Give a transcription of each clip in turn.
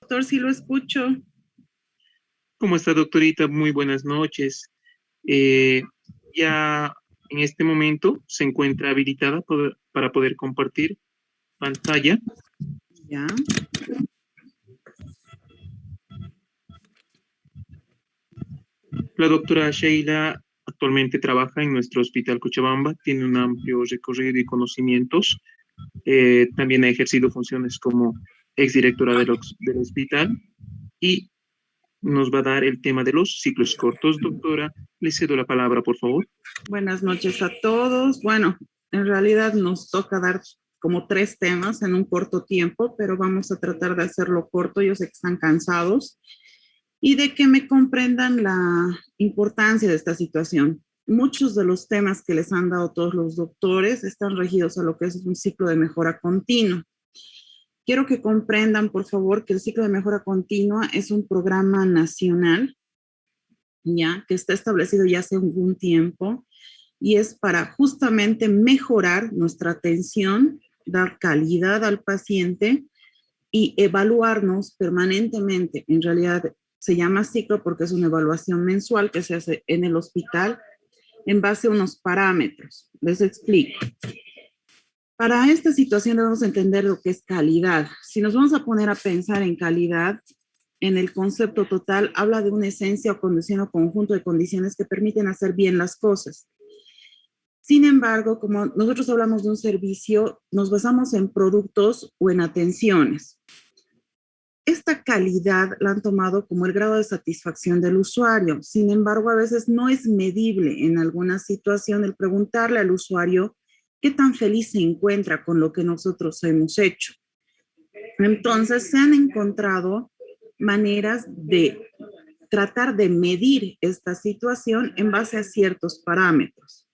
Doctor, sí lo escucho. ¿Cómo está, doctorita? Muy buenas noches. Eh, ya en este momento se encuentra habilitada para poder compartir pantalla. Ya. La doctora Sheila actualmente trabaja en nuestro hospital Cochabamba, tiene un amplio recorrido y conocimientos. También ha ejercido funciones como exdirectora del hospital y nos va a dar el tema de los ciclos cortos. Doctora, le cedo la palabra, por favor. Buenas noches a todos. Bueno, en realidad nos toca dar como tres temas en un corto tiempo, pero vamos a tratar de hacerlo corto. Yo sé que están cansados y de que me comprendan la importancia de esta situación. Muchos de los temas que les han dado todos los doctores están regidos a lo que es un ciclo de mejora continua. Quiero que comprendan, por favor, que el ciclo de mejora continua es un programa nacional, ya que está establecido ya hace algún tiempo y es para justamente mejorar nuestra atención, dar calidad al paciente y evaluarnos permanentemente. En realidad se llama ciclo porque es una evaluación mensual que se hace en el hospital en base a unos parámetros. Les explico. Para esta situación debemos entender lo que es calidad. Si nos vamos a poner a pensar en calidad, en el concepto total, habla de una esencia o condición o conjunto de condiciones que permiten hacer bien las cosas. Sin embargo, como nosotros hablamos de un servicio, nos basamos en productos o en atenciones. Esta calidad la han tomado como el grado de satisfacción del usuario. Sin embargo, a veces no es medible en alguna situación el preguntarle al usuario qué tan feliz se encuentra con lo que nosotros hemos hecho. Entonces, se han encontrado maneras de tratar de medir esta situación en base a ciertos parámetros.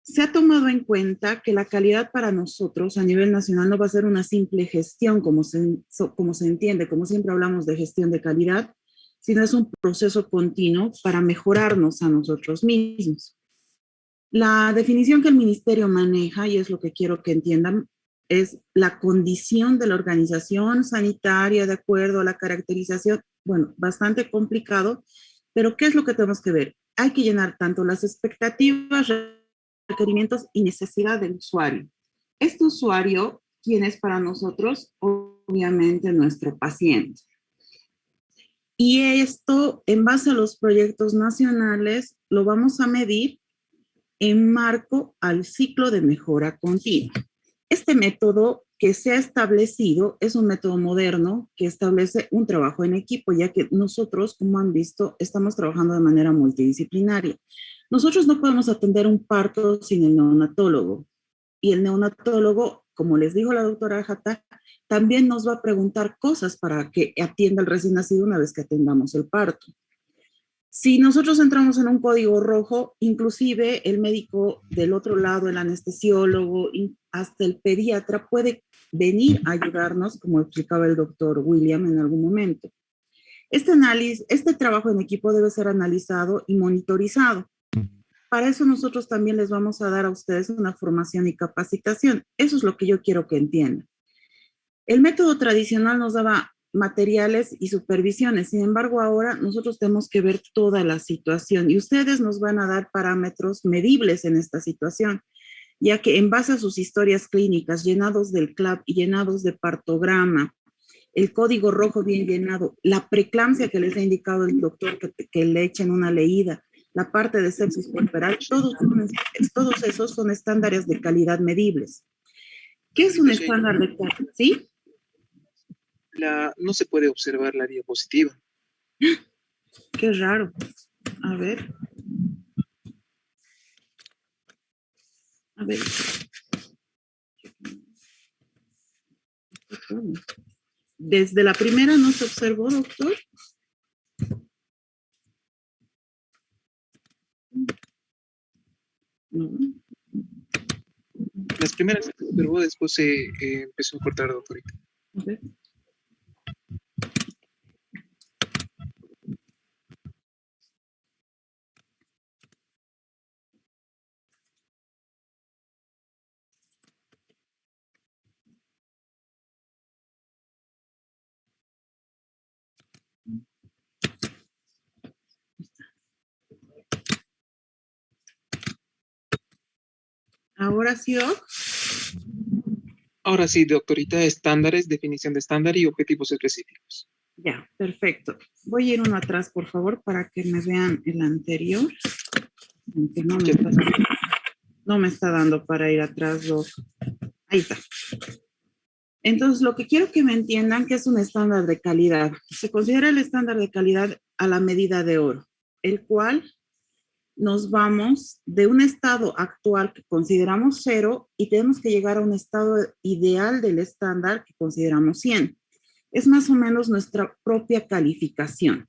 Se ha tomado en cuenta que la calidad para nosotros a nivel nacional no va a ser una simple gestión, como se entiende, como siempre hablamos de gestión de calidad, sino es un proceso continuo para mejorarnos a nosotros mismos. La definición que el ministerio maneja, y es lo que quiero que entiendan, es la condición de la organización sanitaria de acuerdo a la caracterización, bueno, bastante complicado, pero ¿qué es lo que tenemos que ver? Hay que llenar tanto las expectativas, requerimientos y necesidad del usuario. Este usuario, ¿quién es para nosotros? Obviamente nuestro paciente. Y esto, en base a los proyectos nacionales, lo vamos a medir en marco al ciclo de mejora continua. Este método que se ha establecido es un método moderno que establece un trabajo en equipo, ya que nosotros, como han visto, estamos trabajando de manera multidisciplinaria. Nosotros no podemos atender un parto sin el neonatólogo. Y el neonatólogo, como les dijo la doctora Jata, también nos va a preguntar cosas para que atienda el recién nacido una vez que atendamos el parto. Si nosotros entramos en un código rojo, inclusive el médico del otro lado, el anestesiólogo, hasta el pediatra puede venir a ayudarnos, como explicaba el doctor William en algún momento. Este trabajo en equipo debe ser analizado y monitorizado. Para eso nosotros también les vamos a dar a ustedes una formación y capacitación. Eso es lo que yo quiero que entiendan. El método tradicional nos daba materiales y supervisiones. Sin embargo, ahora nosotros tenemos que ver toda la situación y ustedes nos van a dar parámetros medibles en esta situación, ya que en base a sus historias clínicas llenados del CLAP y llenados de partograma, el código rojo bien llenado, la preeclampsia que les ha indicado el doctor que le echen una leída, la parte de sepsis puerperal, todos esos son estándares de calidad medibles. ¿Qué es un Señorita Sheila, estándar de calidad? ¿Sí? no se puede observar la diapositiva. Qué raro. A ver, a ver. Desde la primera no se observó, doctor. No. Las primeras se observó, después se empezó a cortar, doctorita. A ver. Ahora sí, Doc. Ahora sí, doctorita, estándares, definición de estándar y objetivos específicos. Ya, perfecto. Voy a ir uno atrás, por favor, para que me vean el anterior. Aunque no me está dando para ir atrás, Doc. Ahí está. Entonces, lo que quiero que me entiendan que es un estándar de calidad. Se considera el estándar de calidad a la medida de oro, el cual nos vamos de un estado actual que consideramos 0 y tenemos que llegar a un estado ideal del estándar que consideramos 100. Es más o menos nuestra propia calificación.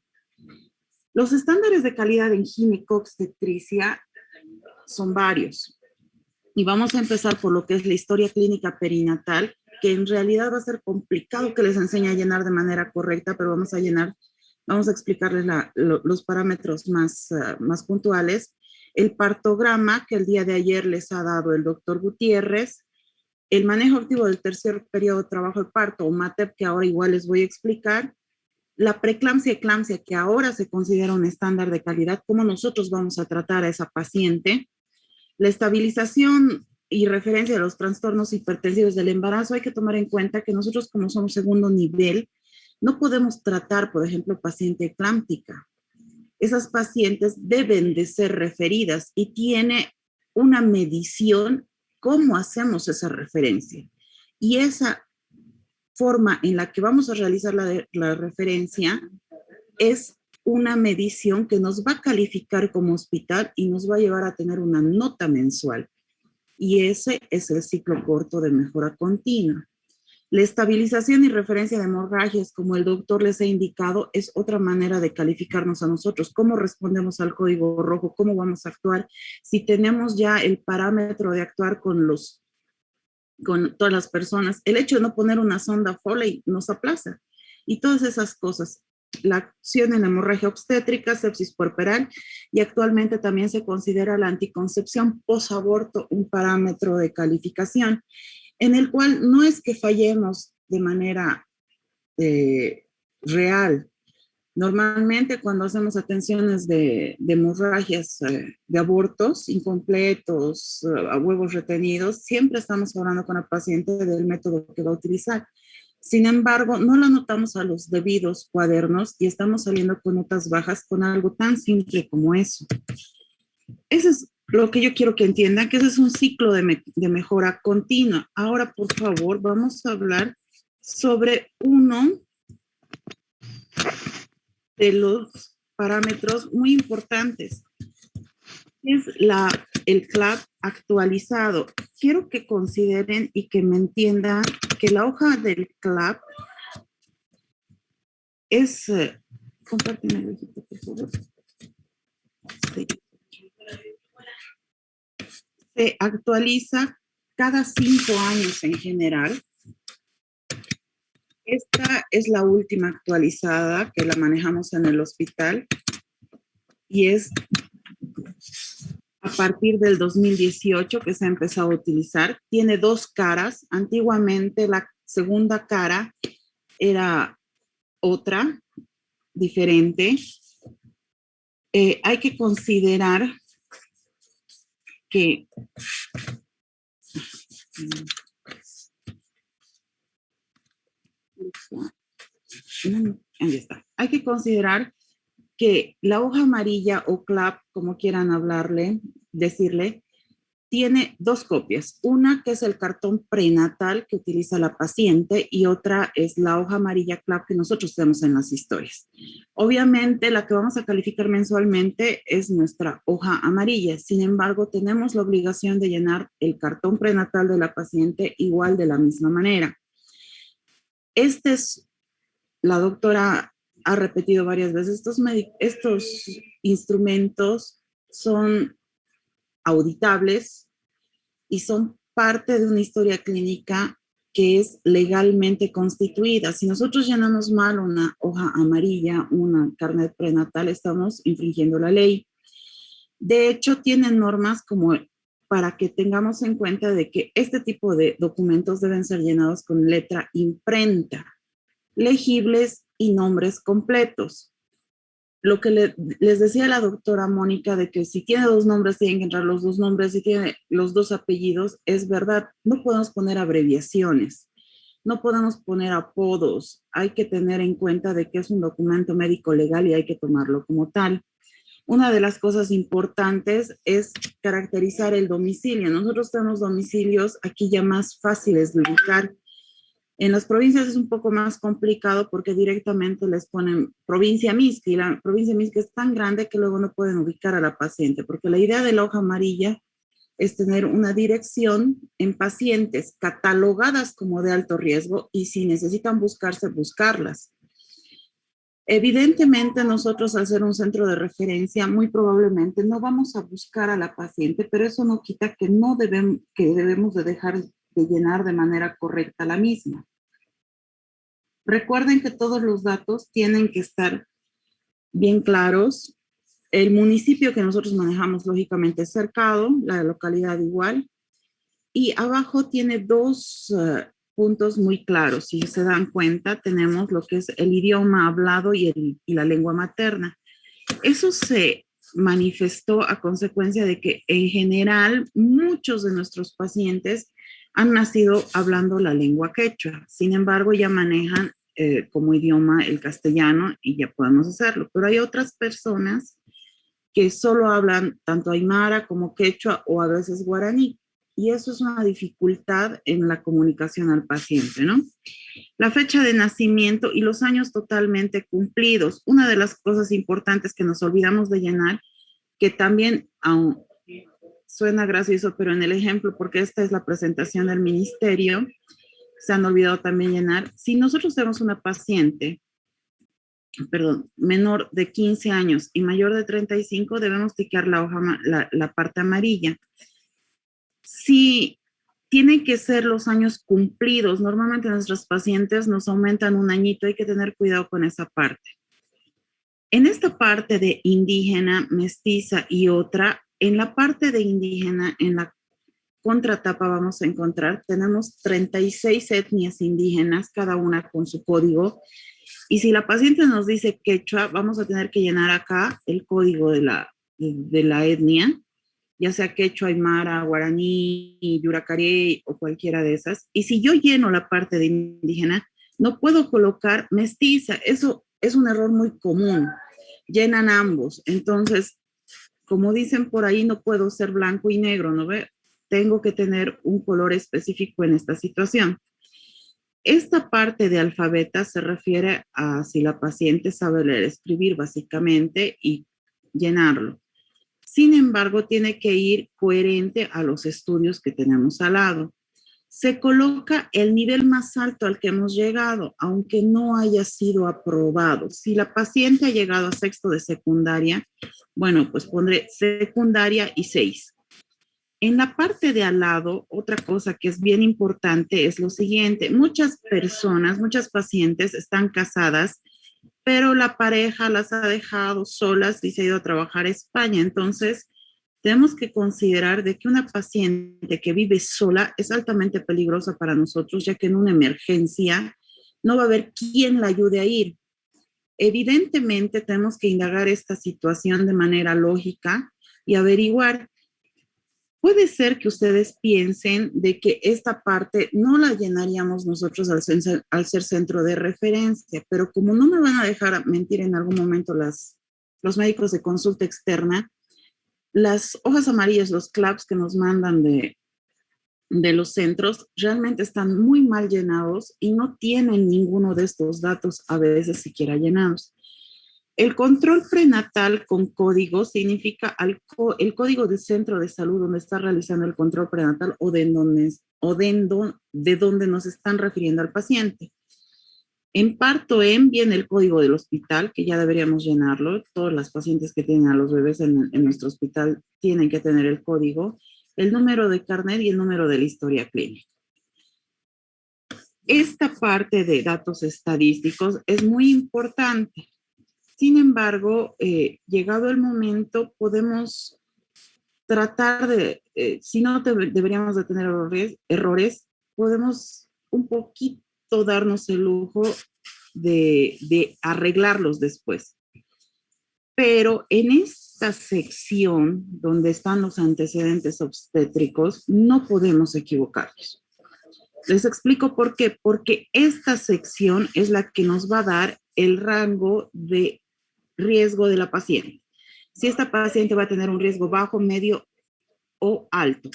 Los estándares de calidad en ginecobstetricia son varios. Y vamos a empezar por lo que es la historia clínica perinatal, que en realidad va a ser complicado que les enseñe a llenar de manera correcta, pero vamos a explicarles los parámetros más puntuales. El partograma, que el día de ayer les ha dado el doctor Gutiérrez. El manejo activo del tercer periodo de trabajo de parto, o MATEP, que ahora igual les voy a explicar. La preeclampsia y eclampsia, que ahora se considera un estándar de calidad, cómo nosotros vamos a tratar a esa paciente. La estabilización y referencia de los trastornos hipertensivos del embarazo, hay que tomar en cuenta que nosotros, como somos segundo nivel, no podemos tratar, por ejemplo, paciente eclámptica. Esas pacientes deben de ser referidas y tiene una medición cómo hacemos esa referencia. Y esa forma en la que vamos a realizar la referencia es una medición que nos va a calificar como hospital y nos va a llevar a tener una nota mensual. Y ese es el ciclo corto de mejora continua. La estabilización y referencia de hemorragias, como el doctor les ha indicado, es otra manera de calificarnos a nosotros. ¿Cómo respondemos al código rojo? ¿Cómo vamos a actuar? Si tenemos ya el parámetro de actuar con todas las personas, el hecho de no poner una sonda Foley nos aplaza. Y todas esas cosas. La acción en hemorragia obstétrica, sepsis puerperal, y actualmente también se considera la anticoncepción posaborto un parámetro de calificación, en el cual no es que fallemos de manera real. Normalmente cuando hacemos atenciones de hemorragias, de abortos incompletos, a huevos retenidos, siempre estamos hablando con el paciente del método que va a utilizar. Sin embargo, no lo anotamos a los debidos cuadernos y estamos saliendo con notas bajas con algo tan simple como eso. Eso es lo que yo quiero que entiendan, que ese es un ciclo de mejora continua. Ahora, por favor, vamos a hablar sobre uno de los parámetros muy importantes, que es el CLAP actualizado. Quiero que consideren y que me entiendan que la hoja del CLAP es... compárteme el ojito, por favor. Sí. Se actualiza cada 5 años en general. Esta es la última actualizada que la manejamos en el hospital y es a partir del 2018 que se ha empezado a utilizar. Tiene 2 caras. Antiguamente la segunda cara era otra, diferente. Hay que considerar que ahí está. Hay que considerar que la hoja amarilla o CLAP, como quieran decirle, tiene 2 copias. Una que es el cartón prenatal que utiliza la paciente y otra es la hoja amarilla CLAP que nosotros tenemos en las historias. Obviamente la que vamos a calificar mensualmente es nuestra hoja amarilla. Sin embargo, tenemos la obligación de llenar el cartón prenatal de la paciente igual de la misma manera. La doctora ha repetido varias veces, estos instrumentos son auditables y son parte de una historia clínica que es legalmente constituida. Si nosotros llenamos mal una hoja amarilla, una carnet prenatal, estamos infringiendo la ley. De hecho, tienen normas como para que tengamos en cuenta de que este tipo de documentos deben ser llenados con letra imprenta, legibles y nombres completos. Lo que les decía la doctora Mónica de que si tiene dos nombres tienen que entrar los dos nombres, si tiene los dos apellidos, es verdad, no podemos poner abreviaciones, no podemos poner apodos, hay que tener en cuenta de que es un documento médico legal y hay que tomarlo como tal. Una de las cosas importantes es caracterizar el domicilio. Nosotros tenemos domicilios aquí ya más fáciles de ubicar. En las provincias es un poco más complicado porque directamente les ponen provincia Misca y la provincia Misca es tan grande que luego no pueden ubicar a la paciente, porque la idea de la hoja amarilla es tener una dirección en pacientes catalogadas como de alto riesgo y si necesitan buscarse, buscarlas. Evidentemente nosotros al ser un centro de referencia muy probablemente no vamos a buscar a la paciente, pero eso no quita que debemos de dejar de llenar de manera correcta la misma. Recuerden que todos los datos tienen que estar bien claros. El municipio que nosotros manejamos, lógicamente, es cercado, la localidad igual. Y abajo tiene dos puntos muy claros. Si se dan cuenta, tenemos lo que es el idioma hablado y la lengua materna. Eso se manifestó a consecuencia de que en general muchos de nuestros pacientes han nacido hablando la lengua quechua. Sin embargo, ya manejan como idioma el castellano y ya podemos hacerlo. Pero hay otras personas que solo hablan tanto aymara como quechua o a veces guaraní. Y eso es una dificultad en la comunicación al paciente, ¿no? La fecha de nacimiento y los años totalmente cumplidos. Una de las cosas importantes que nos olvidamos de llenar, que también suena gracioso, pero en el ejemplo, porque esta es la presentación del ministerio, se han olvidado también llenar. Si nosotros tenemos una paciente, menor de 15 años y mayor de 35, debemos tiquear la hoja, la parte amarilla. Si tienen que ser los años cumplidos, normalmente nuestros pacientes nos aumentan un añito, hay que tener cuidado con esa parte. En esta parte de indígena, mestiza y otra, en la parte de indígena, en la contratapa vamos a encontrar, tenemos 36 etnias indígenas, cada una con su código. Y si la paciente nos dice quechua, vamos a tener que llenar acá el código de la etnia, ya sea quechua, aymara, guaraní, yuracaré o cualquiera de esas. Y si yo lleno la parte de indígena, no puedo colocar mestiza. Eso es un error muy común. Llenan ambos. Entonces, como dicen por ahí, no puedo ser blanco y negro, ¿no ve? Tengo que tener un color específico en esta situación. Esta parte de alfabeta se refiere a si la paciente sabe leer, escribir básicamente y llenarlo. Sin embargo, tiene que ir coherente a los estudios que tenemos al lado. Se coloca el nivel más alto al que hemos llegado, aunque no haya sido aprobado. Si la paciente ha llegado a sexto de secundaria, bueno, pues pondré secundaria y 6. En la parte de al lado, otra cosa que es bien importante es lo siguiente. Muchas personas, muchas pacientes están casadas, pero la pareja las ha dejado solas y se ha ido a trabajar a España. Entonces, tenemos que considerar de que una paciente que vive sola es altamente peligrosa para nosotros, ya que en una emergencia no va a haber quien la ayude a ir. Evidentemente, tenemos que indagar esta situación de manera lógica y averiguar. Puede ser que ustedes piensen de que esta parte no la llenaríamos nosotros al ser centro de referencia, pero como no me van a dejar mentir en algún momento los médicos de consulta externa, las hojas amarillas, los CLAPS que nos mandan de los centros, realmente están muy mal llenados y no tienen ninguno de estos datos a veces siquiera llenados. El control prenatal con código significa el código del centro de salud donde está realizando el control prenatal o de donde nos están refiriendo al paciente. En parto EM viene el código del hospital, que ya deberíamos llenarlo. Todas las pacientes que tienen a los bebés en nuestro hospital tienen que tener el código, el número de carnet y el número de la historia clínica. Esta parte de datos estadísticos es muy importante. Sin embargo, llegado el momento, podemos tratar de, si no deberíamos de tener errores, podemos un poquito darnos el lujo de arreglarlos después. Pero en esta sección donde están los antecedentes obstétricos, no podemos equivocarnos. Les explico por qué. Porque esta sección es la que nos va a dar el rango de riesgo de la paciente. Si esta paciente va a tener un riesgo bajo, medio o alto.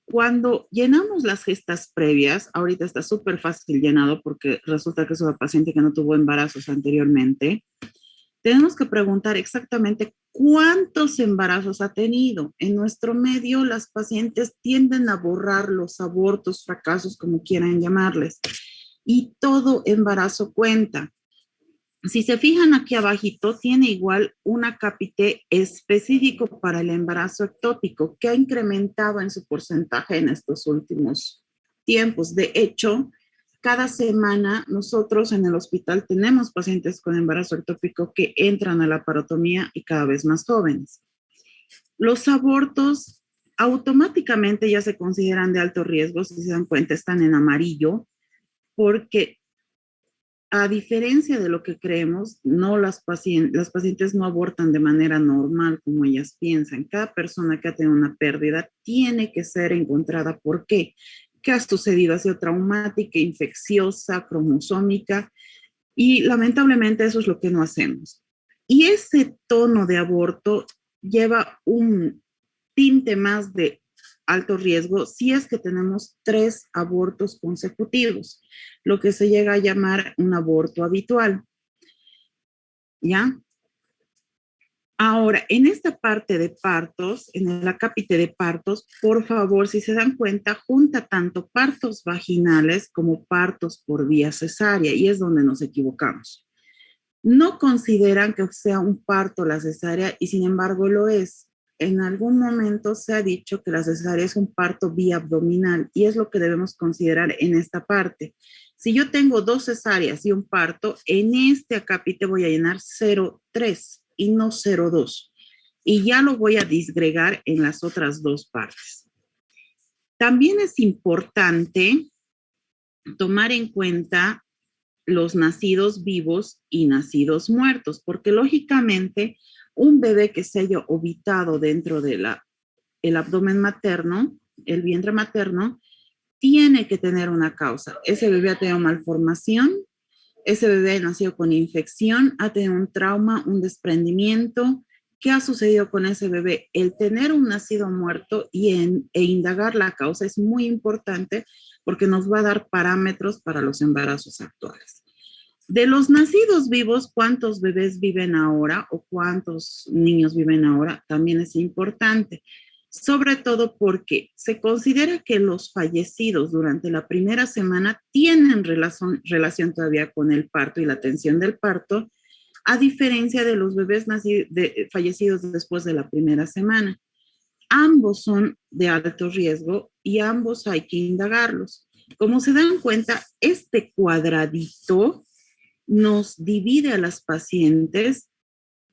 Cuando llenamos las gestas previas, ahorita está súper fácil llenado porque resulta que es una paciente que no tuvo embarazos anteriormente, tenemos que preguntar exactamente cuántos embarazos ha tenido. En nuestro medio, las pacientes tienden a borrar los abortos, fracasos, como quieran llamarles, y todo embarazo cuenta. Si se fijan aquí abajito, tiene igual una cápite específico para el embarazo ectópico que ha incrementado en su porcentaje en estos últimos tiempos. De hecho, cada semana nosotros en el hospital tenemos pacientes con embarazo ectópico que entran a la parotomía y cada vez más jóvenes. Los abortos automáticamente ya se consideran de alto riesgo, si se dan cuenta están en amarillo, porque a diferencia de lo que creemos, no las pacientes no abortan de manera normal como ellas piensan. Cada persona que ha tenido una pérdida tiene que ser encontrada. ¿Por qué? ¿Qué ha sucedido? Ha sido traumática, infecciosa, cromosómica, y lamentablemente eso es lo que no hacemos. Y ese tono de aborto lleva un tinte más de alto riesgo si es que tenemos 3 abortos consecutivos, lo que se llega a llamar un aborto habitual. ¿Ya? Ahora, en esta parte de partos, en el acápite de partos, por favor, si se dan cuenta, junta tanto partos vaginales como partos por vía cesárea, y es donde nos equivocamos. No consideran que sea un parto la cesárea y sin embargo lo es. En algún momento se ha dicho que la cesárea es un parto vía abdominal y es lo que debemos considerar en esta parte. Si yo tengo 2 cesáreas y un parto, en este acápite voy a llenar 0,3 y no 0,2. Y ya lo voy a disgregar en las otras 2 partes. También es importante tomar en cuenta los nacidos vivos y nacidos muertos, porque lógicamente un bebé que se haya ovitado dentro de el abdomen materno, el vientre materno, tiene que tener una causa. Ese bebé ha tenido malformación, ese bebé ha nacido con infección, ha tenido un trauma, un desprendimiento. ¿Qué ha sucedido con ese bebé? El tener un nacido muerto e indagar la causa es muy importante porque nos va a dar parámetros para los embarazos actuales. De los nacidos vivos, ¿cuántos bebés viven ahora o cuántos niños viven ahora? También es importante, sobre todo porque se considera que los fallecidos durante la primera semana tienen relación todavía con el parto y la atención del parto, a diferencia de los bebés fallecidos después de la primera semana. Ambos son de alto riesgo y ambos hay que indagarlos. Como se dan cuenta, este cuadradito nos divide a las pacientes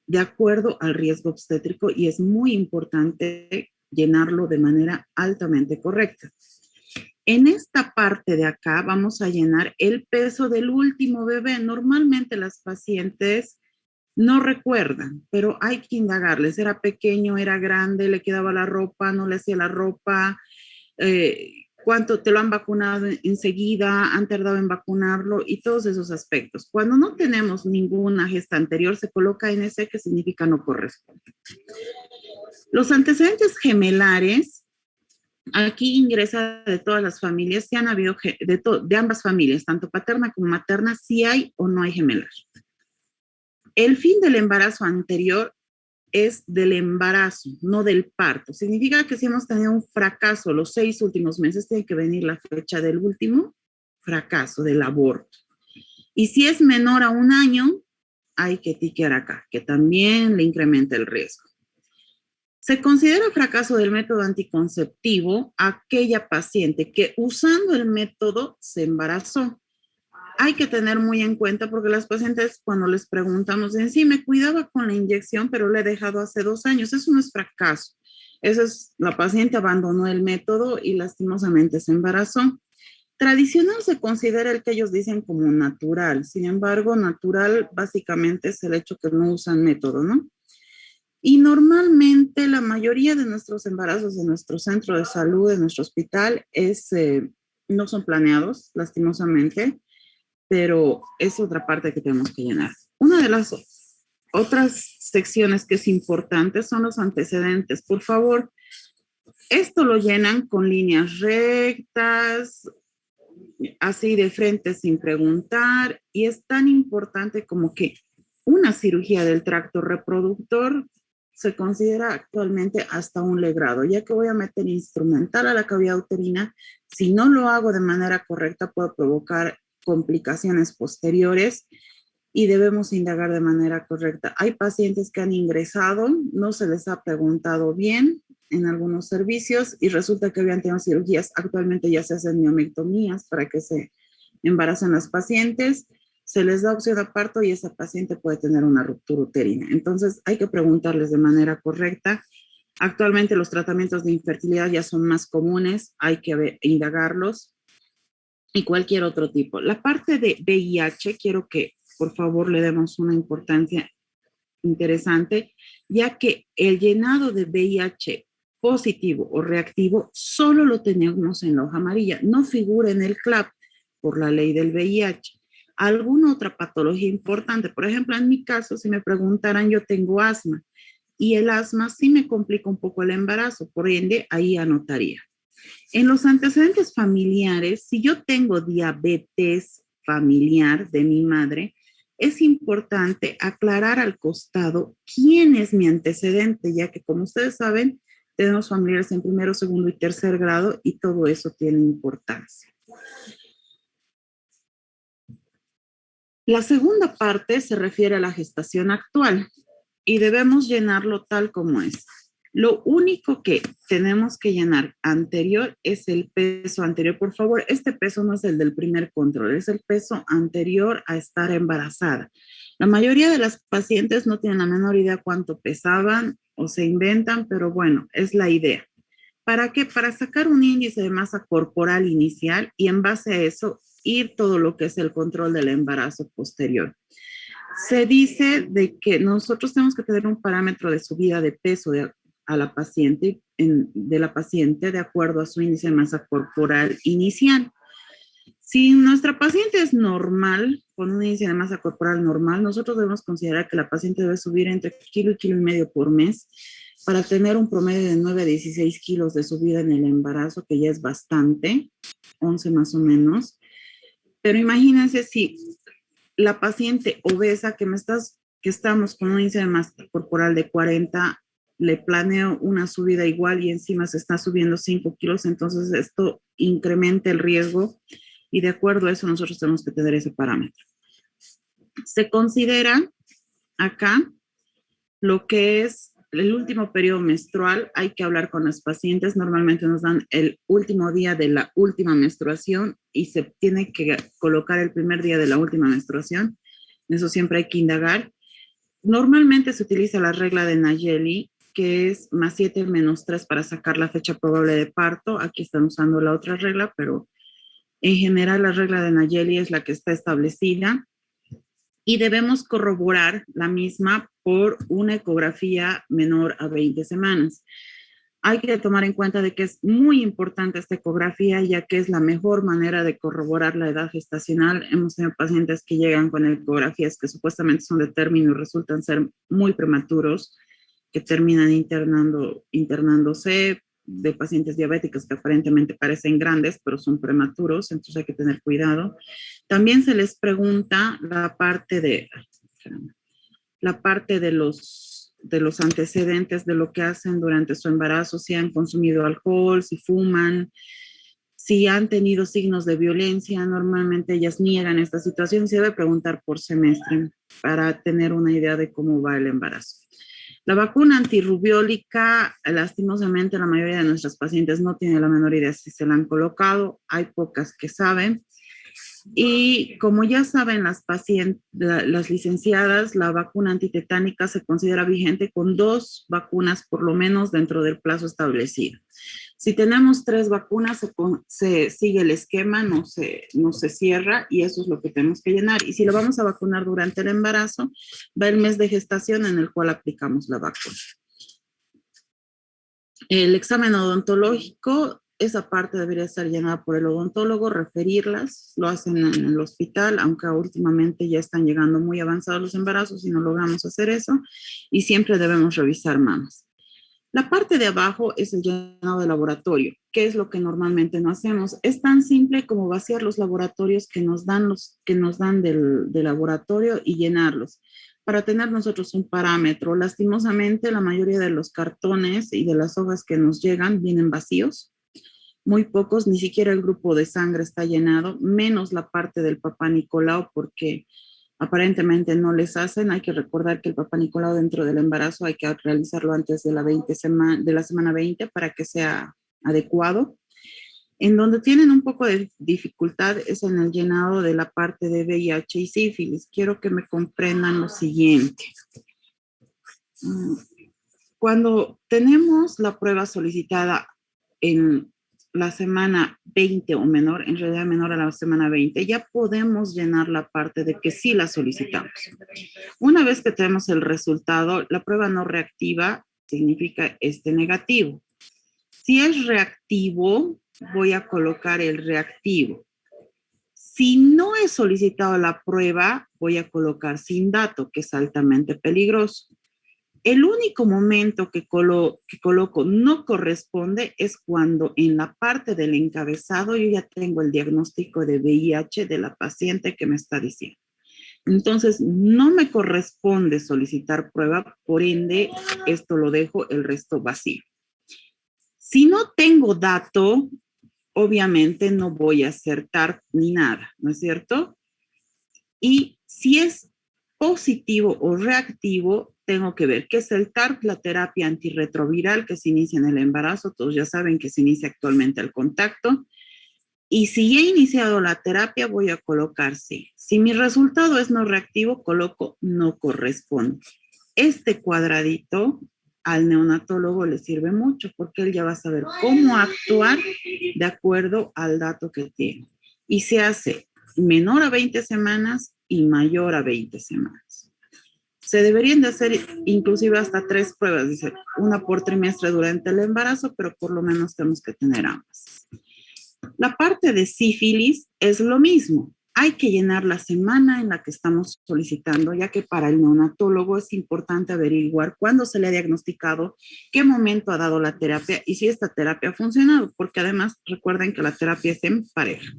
de acuerdo al riesgo obstétrico y es muy importante llenarlo de manera altamente correcta. En esta parte de acá vamos a llenar el peso del último bebé. Normalmente las pacientes no recuerdan, pero hay que indagarles. Era pequeño, era grande, le quedaba la ropa, no le hacía la ropa, cuánto te lo han vacunado enseguida, han tardado en vacunarlo y todos esos aspectos. Cuando no tenemos ninguna gesta anterior, se coloca NC, que significa no corresponde. Los antecedentes gemelares, aquí ingresa de todas las familias, si han habido de ambas familias, tanto paterna como materna, si hay o no hay gemelar. El fin del embarazo anterior es del embarazo, no del parto. Significa que si hemos tenido un fracaso los 6 últimos meses, tiene que venir la fecha del último fracaso, del aborto. Y si es menor a 1 año, hay que tiquear acá, que también le incrementa el riesgo. Se considera fracaso del método anticonceptivo aquella paciente que usando el método se embarazó. Hay que tener muy en cuenta porque las pacientes cuando les preguntamos, dicen, sí, me cuidaba con la inyección, pero la he dejado hace 2 años. Eso no es fracaso. Eso es, la paciente abandonó el método y lastimosamente se embarazó. Tradicional se considera el que ellos dicen como natural. Sin embargo, natural básicamente es el hecho que no usan método, ¿no? Y normalmente la mayoría de nuestros embarazos en nuestro centro de salud, en nuestro hospital, no son planeados, lastimosamente, pero es otra parte que tenemos que llenar. Una de las otras secciones que es importante son los antecedentes. Por favor, esto lo llenan con líneas rectas, así de frente sin preguntar, y es tan importante como que una cirugía del tracto reproductor se considera actualmente hasta un legrado, ya que voy a meter instrumental a la cavidad uterina. Si no lo hago de manera correcta, puede provocar complicaciones posteriores y debemos indagar de manera correcta. Hay pacientes que han ingresado, no se les ha preguntado bien en algunos servicios y resulta que habían tenido cirugías. Actualmente ya se hacen miomectomías para que se embaracen las pacientes, se les da opción a parto y esa paciente puede tener una ruptura uterina. Entonces hay que preguntarles de manera correcta. Actualmente los tratamientos de infertilidad ya son más comunes, hay que indagarlos y cualquier otro tipo. La parte de VIH, quiero que por favor le demos una importancia interesante, ya que el llenado de VIH positivo o reactivo solo lo tenemos en la hoja amarilla, no figura en el CLAP por la ley del VIH. Alguna otra patología importante, por ejemplo, en mi caso, si me preguntaran, yo tengo asma y el asma sí me complica un poco el embarazo, por ende, ahí anotaría. En los antecedentes familiares, si yo tengo diabetes familiar de mi madre, es importante aclarar al costado quién es mi antecedente, ya que como ustedes saben, tenemos familiares en primero, segundo y tercer grado y todo eso tiene importancia. La segunda parte se refiere a la gestación actual y debemos llenarlo tal como es. Lo único que tenemos que llenar anterior es el peso anterior. Por favor, este peso no es el del primer control, es el peso anterior a estar embarazada. La mayoría de las pacientes no tienen la menor idea cuánto pesaban o se inventan, pero bueno, es la idea. ¿Para qué? Para sacar un índice de masa corporal inicial y en base a eso ir todo lo que es el control del embarazo posterior. Se dice de que nosotros tenemos que tener un parámetro de subida de peso a la paciente, de la paciente de acuerdo a su índice de masa corporal inicial. Si nuestra paciente es normal, con un índice de masa corporal normal, nosotros debemos considerar que la paciente debe subir entre kilo y kilo y medio por mes para tener un promedio de 9 a 16 kilos de subida en el embarazo, que ya es bastante, 11 más o menos. Pero imagínense si la paciente obesa que estamos con un índice de masa corporal de 40, le planeo una subida igual y encima se está subiendo 5 kilos, entonces esto incrementa el riesgo y de acuerdo a eso nosotros tenemos que tener ese parámetro. Se considera acá lo que es el último periodo menstrual. Hay que hablar con las pacientes, normalmente nos dan el último día de la última menstruación y se tiene que colocar el primer día de la última menstruación, eso siempre hay que indagar. Normalmente se utiliza la regla de Nayeli, que es +7 -3 para sacar la fecha probable de parto. Aquí están usando la otra regla, pero en general la regla de Nayeli es la que está establecida y debemos corroborar la misma por una ecografía menor a 20 semanas. Hay que tomar en cuenta de que es muy importante esta ecografía, ya que es la mejor manera de corroborar la edad gestacional. Hemos tenido pacientes que llegan con ecografías que supuestamente son de término y resultan ser muy prematuros, que terminan internándose, de pacientes diabéticos que aparentemente parecen grandes, pero son prematuros, entonces hay que tener cuidado. También se les pregunta la parte de los antecedentes de lo que hacen durante su embarazo, si han consumido alcohol, si fuman, si han tenido signos de violencia. Normalmente ellas niegan esta situación y se debe preguntar por semestre para tener una idea de cómo va el embarazo. La vacuna antirrubiólica, lastimosamente, la mayoría de nuestras pacientes no tiene la menor idea si se la han colocado. Hay pocas que saben. Y como ya saben las licenciadas, la vacuna antitetánica se considera vigente con 2 vacunas por lo menos dentro del plazo establecido. Si tenemos 3 vacunas, se sigue el esquema, no se cierra y eso es lo que tenemos que llenar. Y si lo vamos a vacunar durante el embarazo, va el mes de gestación en el cual aplicamos la vacuna. El examen odontológico, esa parte debería estar llenada por el odontólogo, referirlas, lo hacen en el hospital, aunque últimamente ya están llegando muy avanzados los embarazos y no logramos hacer eso, y siempre debemos revisar mamas. La parte de abajo es el llenado de laboratorio, que es lo que normalmente no hacemos. Es tan simple como vaciar los laboratorios que nos dan del laboratorio y llenarlos para tener nosotros un parámetro. Lastimosamente, la mayoría de los cartones y de las hojas que nos llegan vienen vacíos. Muy pocos, ni siquiera el grupo de sangre está llenado, menos la parte del Papá Nicolau, porque aparentemente no les hacen. Hay que recordar que el Papá Nicolau dentro del embarazo hay que realizarlo antes de la semana 20 para que sea adecuado. En donde tienen un poco de dificultad es en el llenado de la parte de VIH y sífilis. Quiero que me comprendan lo siguiente. Cuando tenemos la prueba solicitada en la semana 20 o menor, en realidad menor a la semana 20, ya podemos llenar la parte de que sí la solicitamos. Una vez que tenemos el resultado, la prueba no reactiva significa negativo. Si es reactivo, voy a colocar el reactivo. Si no he solicitado la prueba, voy a colocar sin dato, que es altamente peligroso. El único momento que coloco no corresponde es cuando en la parte del encabezado yo ya tengo el diagnóstico de VIH de la paciente que me está diciendo. Entonces, no me corresponde solicitar prueba, por ende, esto lo dejo el resto vacío. Si no tengo dato, obviamente no voy a acertar ni nada, ¿no es cierto? Y si es positivo o reactivo, tengo que ver qué es el TARP, la terapia antirretroviral que se inicia en el embarazo. Todos ya saben que se inicia actualmente al contacto. Y si he iniciado la terapia, voy a colocar sí. Si mi resultado es no reactivo, coloco no corresponde. Este cuadradito al neonatólogo le sirve mucho porque él ya va a saber cómo actuar de acuerdo al dato que tiene. Y se hace menor a 20 semanas y mayor a 20 semanas. Se deberían de hacer inclusive hasta 3 pruebas, dice, una por trimestre durante el embarazo, pero por lo menos tenemos que tener ambas. La parte de sífilis es lo mismo. Hay que llenar la semana en la que estamos solicitando, ya que para el neonatólogo es importante averiguar cuándo se le ha diagnosticado, qué momento ha dado la terapia y si esta terapia ha funcionado, porque además recuerden que la terapia es en pareja.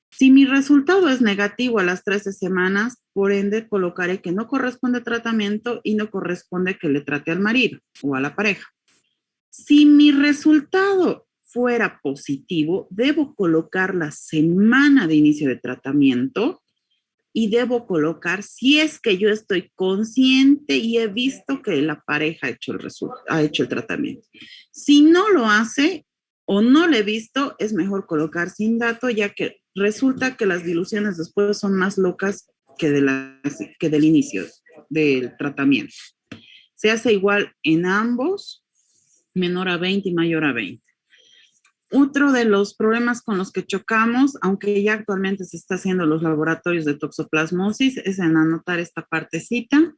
Si mi resultado es negativo a las 13 semanas, por ende colocaré que no corresponde tratamiento y no corresponde que le trate al marido o a la pareja. Si mi resultado fuera positivo, debo colocar la semana de inicio de tratamiento y debo colocar si es que yo estoy consciente y he visto que la pareja ha hecho el tratamiento. Si no lo hace o no lo he visto, es mejor colocar sin dato, ya que resulta que las diluciones después son más locas que del inicio del tratamiento. Se hace igual en ambos, menor a 20 y mayor a 20. Otro de los problemas con los que chocamos, aunque ya actualmente se está haciendo los laboratorios de toxoplasmosis, es en anotar esta partecita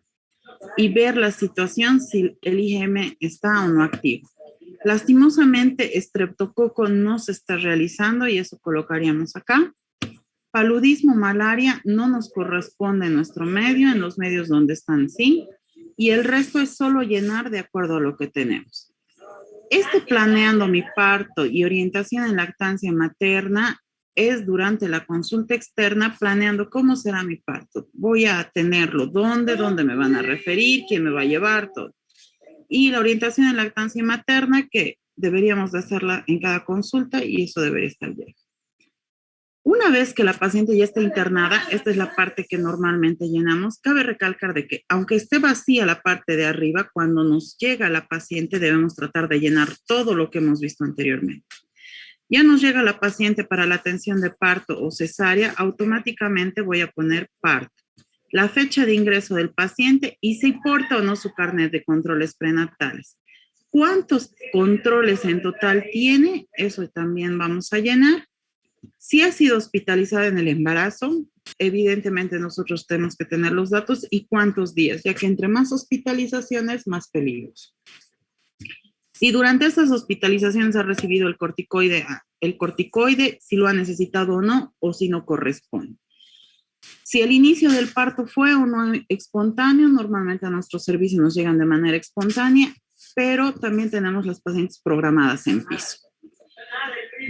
y ver la situación si el IgM está o no activo. Lastimosamente, estreptococo no se está realizando y eso colocaríamos acá. Paludismo, malaria no nos corresponde en nuestro medio, en los medios donde están sí, y el resto es solo llenar de acuerdo a lo que tenemos. Planeando mi parto y orientación en lactancia materna es durante la consulta externa planeando cómo será mi parto. Voy a tenerlo, dónde me van a referir, quién me va a llevar, todo. Y la orientación en lactancia materna que deberíamos de hacerla en cada consulta y eso debería estar bien. Una vez que la paciente ya está internada, esta es la parte que normalmente llenamos. Cabe recalcar de que, aunque esté vacía la parte de arriba, cuando nos llega la paciente debemos tratar de llenar todo lo que hemos visto anteriormente. Ya nos llega la paciente para la atención de parto o cesárea, automáticamente voy a poner parto. La fecha de ingreso del paciente y si porta o no su carnet de controles prenatales. ¿Cuántos controles en total tiene? Eso también vamos a llenar. Si ha sido hospitalizada en el embarazo, evidentemente nosotros tenemos que tener los datos y cuántos días, ya que entre más hospitalizaciones, más peligros. Si durante estas hospitalizaciones ha recibido el corticoide, si lo ha necesitado o no, o si no corresponde. Si el inicio del parto fue o no espontáneo, normalmente a nuestro servicio nos llegan de manera espontánea, pero también tenemos las pacientes programadas en piso.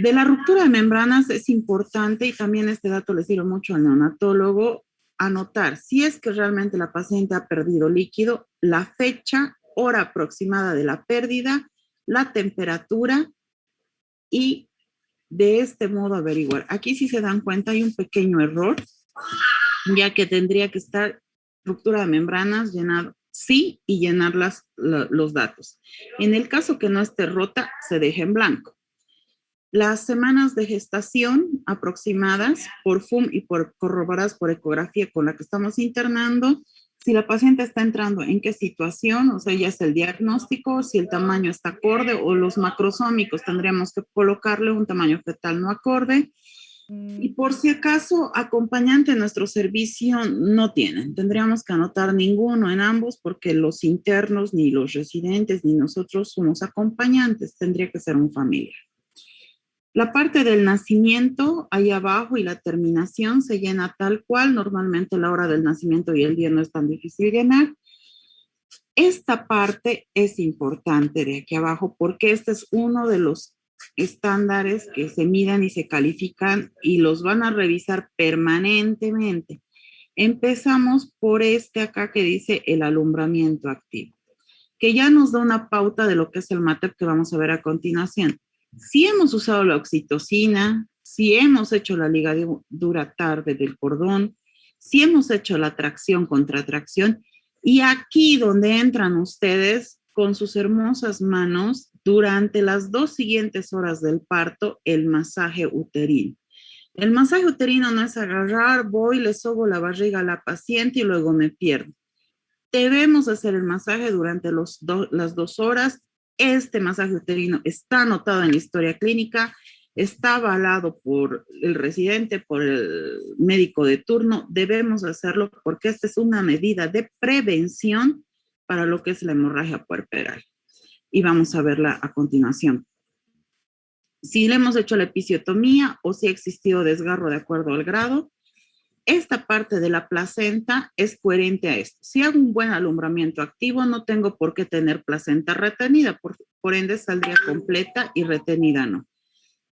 De la ruptura de membranas es importante, y también este dato le sirve mucho al neonatólogo, anotar si es que realmente la paciente ha perdido líquido, la fecha, hora aproximada de la pérdida, la temperatura, y de este modo averiguar. Aquí, si se dan cuenta, hay un pequeño error, ya que tendría que estar ruptura de membranas, llenar sí y llenar los datos. En el caso que no esté rota, se deja en blanco. Las semanas de gestación aproximadas por FUM y corroboradas por ecografía con la que estamos internando, si la paciente está entrando en qué situación, o sea, ya es el diagnóstico, si el tamaño está acorde o los macrosómicos, tendríamos que colocarle un tamaño fetal no acorde. Y por si acaso, acompañante en nuestro servicio no tienen. Tendríamos que anotar ninguno en ambos porque los internos, ni los residentes, ni nosotros somos acompañantes. Tendría que ser un familiar. La parte del nacimiento, ahí abajo, y la terminación se llena tal cual. Normalmente la hora del nacimiento y el día no es tan difícil llenar. Esta parte es importante de aquí abajo porque este es uno de los estándares que se miden y se califican y los van a revisar permanentemente. Empezamos por este acá que dice el alumbramiento activo, que ya nos da una pauta de lo que es el MATEP que vamos a ver a continuación. Si hemos usado la oxitocina, si hemos hecho la ligadura tarde del cordón, si hemos hecho la tracción contra tracción, y aquí donde entran ustedes con sus hermosas manos durante las 2 siguientes horas del parto, el masaje uterino. El masaje uterino no es agarrar, voy, le sobo la barriga a la paciente y luego me pierdo. Debemos hacer el masaje durante las 2 horas. Este masaje uterino está anotado en la historia clínica, está avalado por el residente, por el médico de turno. Debemos hacerlo porque esta es una medida de prevención para lo que es la hemorragia puerperal. Y vamos a verla a continuación. Si le hemos hecho la episiotomía o si ha existido desgarro de acuerdo al grado, esta parte de la placenta es coherente a esto. Si hago un buen alumbramiento activo, no tengo por qué tener placenta retenida, por ende saldría completa y retenida no.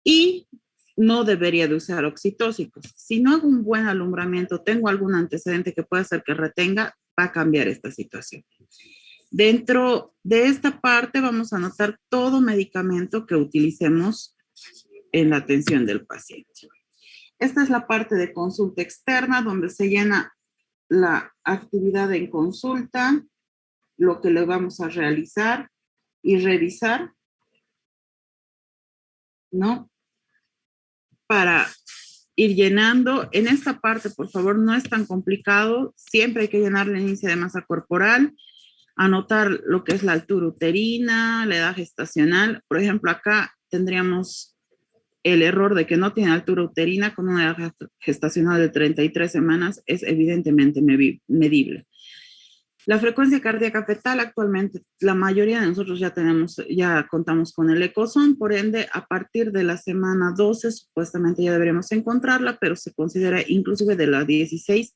Y no debería de usar oxitóxicos. Si no hago un buen alumbramiento, tengo algún antecedente que pueda hacer que retenga, va a cambiar esta situación. Dentro de esta parte vamos a anotar todo medicamento que utilicemos en la atención del paciente. Esta es la parte de consulta externa donde se llena la actividad en consulta, lo que le vamos a realizar y revisar, ¿no? Para ir llenando. En esta parte, por favor, no es tan complicado. Siempre hay que llenar el índice de masa corporal, anotar lo que es la altura uterina, la edad gestacional. Por ejemplo, acá tendríamos el error de que no tiene altura uterina con una edad gestacional de 33 semanas, es evidentemente medible. La frecuencia cardíaca fetal, actualmente la mayoría de nosotros ya contamos con el ECOSON, por ende a partir de la semana 12 supuestamente ya deberíamos encontrarla, pero se considera inclusive de la 16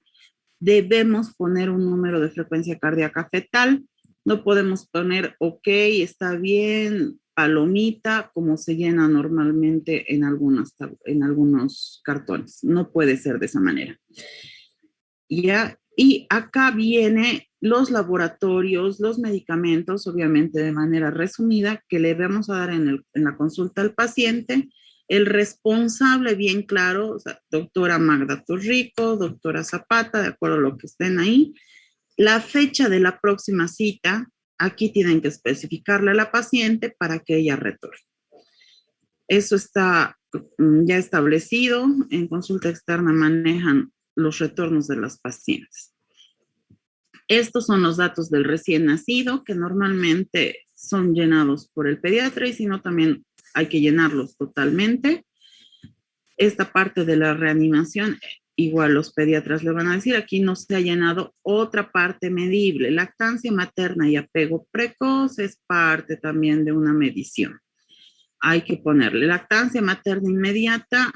debemos poner un número de frecuencia cardíaca fetal. No podemos poner ok, está bien, palomita, como se llena normalmente en algunos cartones. No puede ser de esa manera. ¿Ya? Y acá viene los laboratorios, los medicamentos, obviamente de manera resumida, que le vamos a dar en la consulta al paciente. El responsable, bien claro, o sea, doctora Magda Torrico, doctora Zapata, de acuerdo a lo que estén ahí. La fecha de la próxima cita, aquí tienen que especificarle a la paciente para que ella retorne. Eso está ya establecido, en consulta externa manejan los retornos de los pacientes. Estos son los datos del recién nacido, que normalmente son llenados por el pediatra y si no también hay que llenarlos totalmente. Esta parte de la reanimación, igual los pediatras le van a decir, aquí no se ha llenado otra parte medible. Lactancia materna y apego precoz es parte también de una medición. Hay que ponerle lactancia materna inmediata.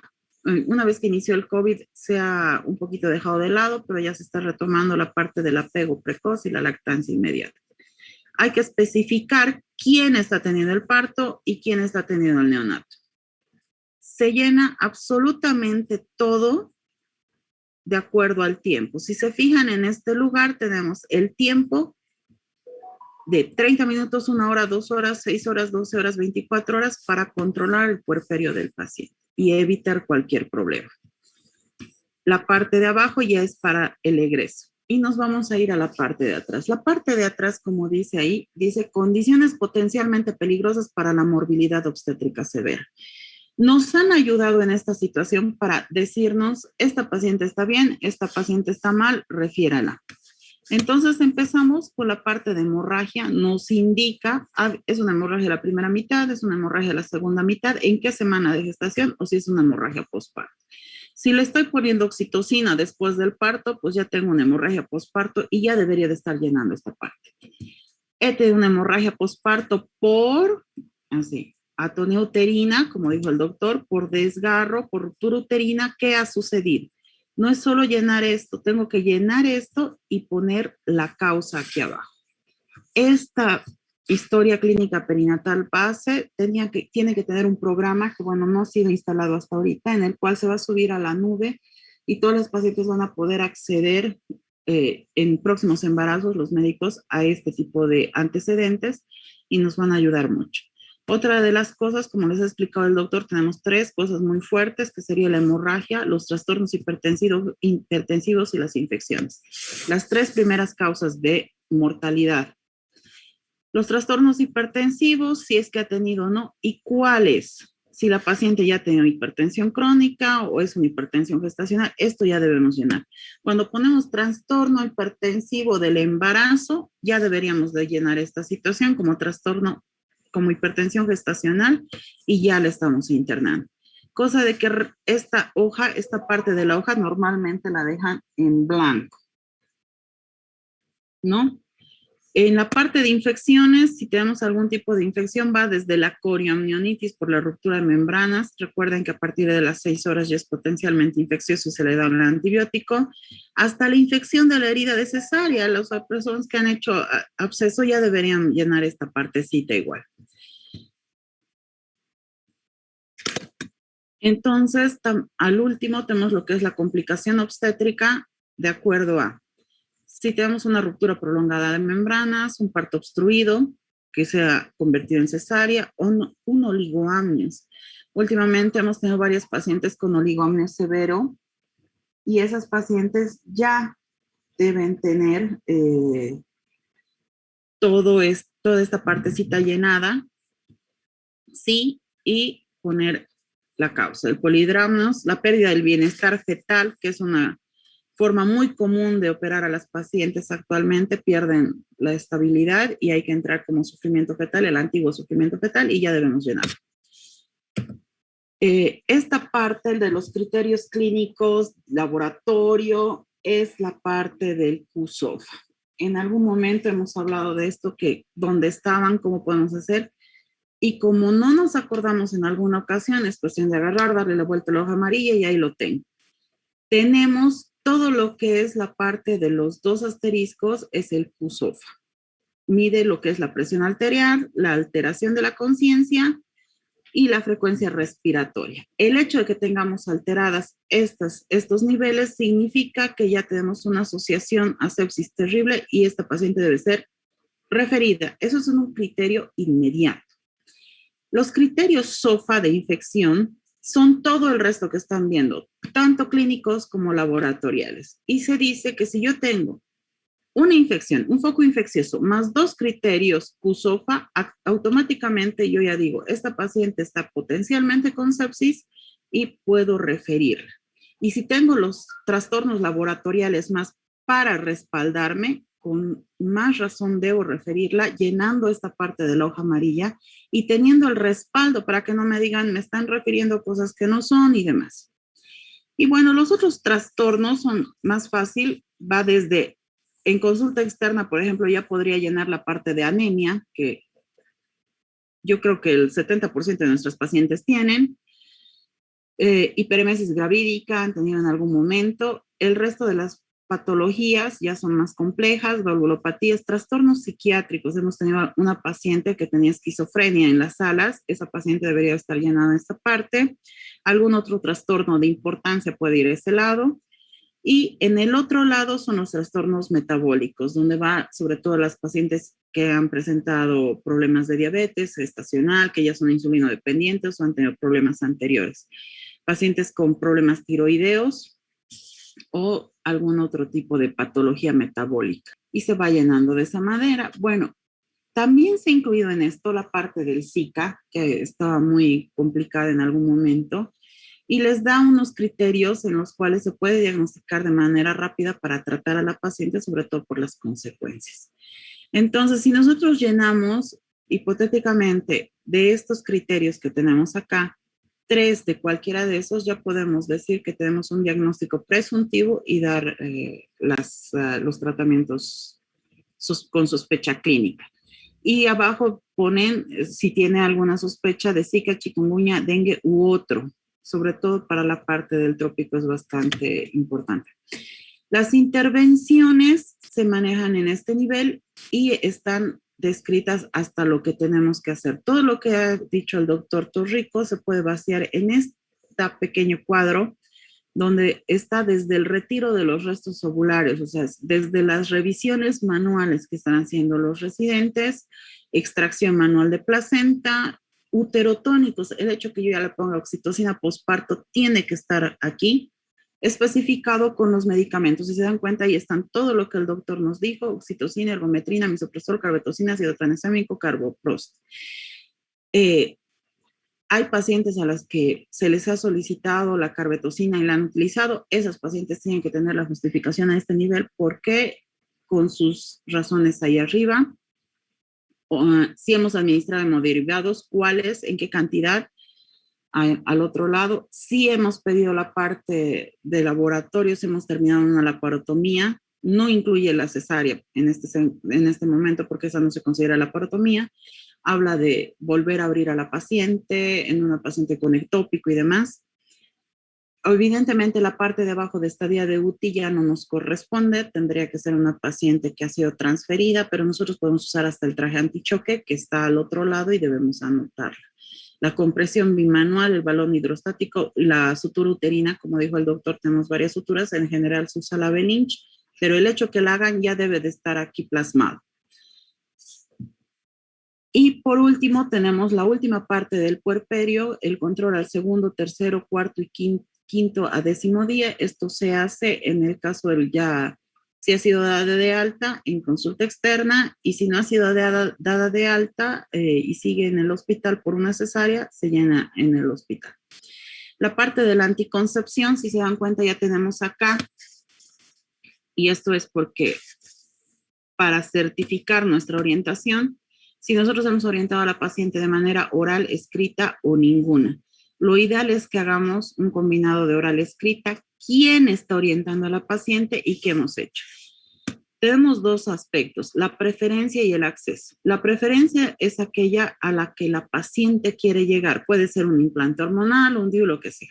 Una vez que inició el COVID se ha un poquito dejado de lado, pero ya se está retomando la parte del apego precoz y la lactancia inmediata. Hay que especificar quién está teniendo el parto y quién está teniendo el neonato. Se llena absolutamente todo de acuerdo al tiempo. Si se fijan en este lugar, tenemos el tiempo de 30 minutos, 1 hora, 2 horas, 6 horas, 12 horas, 24 horas para controlar el puerperio del paciente y evitar cualquier problema. La parte de abajo ya es para el egreso. Y nos vamos a ir a la parte de atrás. La parte de atrás, como dice ahí, dice condiciones potencialmente peligrosas para la morbilidad obstétrica severa. Nos han ayudado en esta situación para decirnos, esta paciente está bien, esta paciente está mal, refiérala. Entonces empezamos con la parte de hemorragia, nos indica, es una hemorragia de la primera mitad, es una hemorragia de la segunda mitad, en qué semana de gestación o si es una hemorragia postparto. Si le estoy poniendo oxitocina después del parto, pues ya tengo una hemorragia postparto y ya debería de estar llenando esta parte. He tenido una hemorragia postparto por, así, atonía uterina, como dijo el doctor, por desgarro, por ruptura uterina, ¿qué ha sucedido? No es solo llenar esto, tengo que llenar esto y poner la causa aquí abajo. Esta historia clínica perinatal base tiene que tener un programa que, bueno, no ha sido instalado hasta ahorita, en el cual se va a subir a la nube y todos los pacientes van a poder acceder en próximos embarazos, los médicos, a este tipo de antecedentes y nos van a ayudar mucho. Otra de las cosas, como les ha explicado el doctor, tenemos 3 cosas muy fuertes, que sería la hemorragia, los trastornos hipertensivos y las infecciones. Las 3 primeras causas de mortalidad. Los trastornos hipertensivos, si es que ha tenido o no, y cuáles. Si la paciente ya ha tenido hipertensión crónica o es una hipertensión gestacional, esto ya debemos llenar. Cuando ponemos trastorno hipertensivo del embarazo, ya deberíamos de llenar esta situación como trastorno como hipertensión gestacional y ya la estamos internando. Cosa de que esta hoja, esta parte de la hoja normalmente la dejan en blanco, ¿no? En la parte de infecciones, si tenemos algún tipo de infección, va desde la corioamnionitis por la ruptura de membranas. Recuerden que a partir de las 6 horas ya es potencialmente infeccioso y se le da un antibiótico, hasta la infección de la herida de cesárea. Las personas que han hecho absceso ya deberían llenar esta partecita igual. Entonces, al último tenemos lo que es la complicación obstétrica de acuerdo a si tenemos una ruptura prolongada de membranas, un parto obstruido que se ha convertido en cesárea o un oligoamnios. Últimamente hemos tenido varios pacientes con oligoamnios severo y esas pacientes ya deben tener toda esta partecita llenada, sí, y poner la causa. El polidramnios, la pérdida del bienestar fetal, que es una forma muy común de operar a las pacientes actualmente, pierden la estabilidad y hay que entrar como sufrimiento fetal, el antiguo sufrimiento fetal, y ya debemos llenar. Esta parte, el de los criterios clínicos, laboratorio, es la parte del QSOFA. En algún momento hemos hablado de esto, que dónde estaban, cómo podemos hacer, y como no nos acordamos en alguna ocasión, es cuestión de agarrar, darle la vuelta a la hoja amarilla y ahí lo tengo. Tenemos todo lo que es la parte de los 2 asteriscos, es el QSOFA. Mide lo que es la presión arterial, la alteración de la conciencia y la frecuencia respiratoria. El hecho de que tengamos alteradas estos niveles significa que ya tenemos una asociación a sepsis terrible y esta paciente debe ser referida. Eso es un criterio inmediato. Los criterios SOFA de infección son todo el resto que están viendo, tanto clínicos como laboratoriales. Y se dice que si yo tengo una infección, un foco infeccioso, más 2 criterios QSOFA, automáticamente yo ya digo, esta paciente está potencialmente con sepsis y puedo referirla. Y si tengo los trastornos laboratoriales más para respaldarme, con más razón debo referirla llenando esta parte de la hoja amarilla y teniendo el respaldo para que no me digan, me están refiriendo cosas que no son y demás. Y bueno, los otros trastornos son más fácil, va desde en consulta externa, por ejemplo, ya podría llenar la parte de anemia, que yo creo que el 70% de nuestros pacientes tienen, hiperemesis gravídica han tenido en algún momento. El resto de las patologías ya son más complejas, valvulopatías, trastornos psiquiátricos. Hemos tenido una paciente que tenía esquizofrenia en las salas, esa paciente debería estar llenada en esta parte. Algún otro trastorno de importancia puede ir a ese lado. Y en el otro lado son los trastornos metabólicos, donde va sobre todo las pacientes que han presentado problemas de diabetes estacional, que ya son insulino dependientes o han tenido problemas anteriores. Pacientes con problemas tiroideos o algún otro tipo de patología metabólica. Y se va llenando de esa manera. Bueno, también se ha incluido en esto la parte del Zika, que estaba muy complicada en algún momento, y les da unos criterios en los cuales se puede diagnosticar de manera rápida para tratar a la paciente, sobre todo por las consecuencias. Entonces, si nosotros llenamos hipotéticamente de estos criterios que tenemos acá, 3 de cualquiera de esos, ya podemos decir que tenemos un diagnóstico presuntivo y dar los tratamientos con sospecha clínica. Y abajo ponen si tiene alguna sospecha de Zika, chikungunya, dengue u otro. Sobre todo para la parte del trópico es bastante importante. Las intervenciones se manejan en este nivel y están descritas hasta lo que tenemos que hacer. Todo lo que ha dicho el doctor Torrico se puede vaciar en este pequeño cuadro donde está desde el retiro de los restos ovularios, o sea, desde las revisiones manuales que están haciendo los residentes, extracción manual de placenta, uterotónicos, el hecho que yo ya le ponga oxitocina posparto tiene que estar aquí, especificado con los medicamentos. Si se dan cuenta, ahí están todo lo que el doctor nos dijo: oxitocina, ergometrina, misoprostol, carbetocina, ácido tranexámico, carboprost. Hay pacientes a las que se les ha solicitado la carbetocina y la han utilizado. Esas pacientes tienen que tener la justificación a este nivel porque con sus razones ahí arriba. Si hemos administrado hemoderivados, cuáles, en qué cantidad. Al otro lado, si hemos pedido la parte de laboratorios, hemos terminado una laparotomía, no incluye la cesárea en este momento porque esa no se considera laparotomía. Habla de volver a abrir a la paciente, en una paciente con ectópico y demás. Evidentemente la parte de abajo de estadía de UTI ya no nos corresponde, tendría que ser una paciente que ha sido transferida, pero nosotros podemos usar hasta el traje antichoque que está al otro lado y debemos anotarla. La compresión bimanual, el balón hidrostático, la sutura uterina, como dijo el doctor, tenemos varias suturas, en general se usa la Belinch, pero el hecho que la hagan ya debe de estar aquí plasmado. Y por último tenemos la última parte del puerperio, el control al segundo, tercero, cuarto y quinto a 10º día. Esto se hace en el caso del ya, si ha sido dada de alta en consulta externa, y si no ha sido dada de alta y sigue en el hospital por una cesárea, se llena en el hospital. La parte de la anticoncepción, si se dan cuenta, ya tenemos acá, y esto es porque para certificar nuestra orientación, si nosotros hemos orientado a la paciente de manera oral, escrita o ninguna. Lo ideal es que hagamos un combinado de oral escrita, quién está orientando a la paciente y qué hemos hecho. Tenemos 2 aspectos, la preferencia y el acceso. La preferencia es aquella a la que la paciente quiere llegar. Puede ser un implante hormonal, un DIU, lo que sea.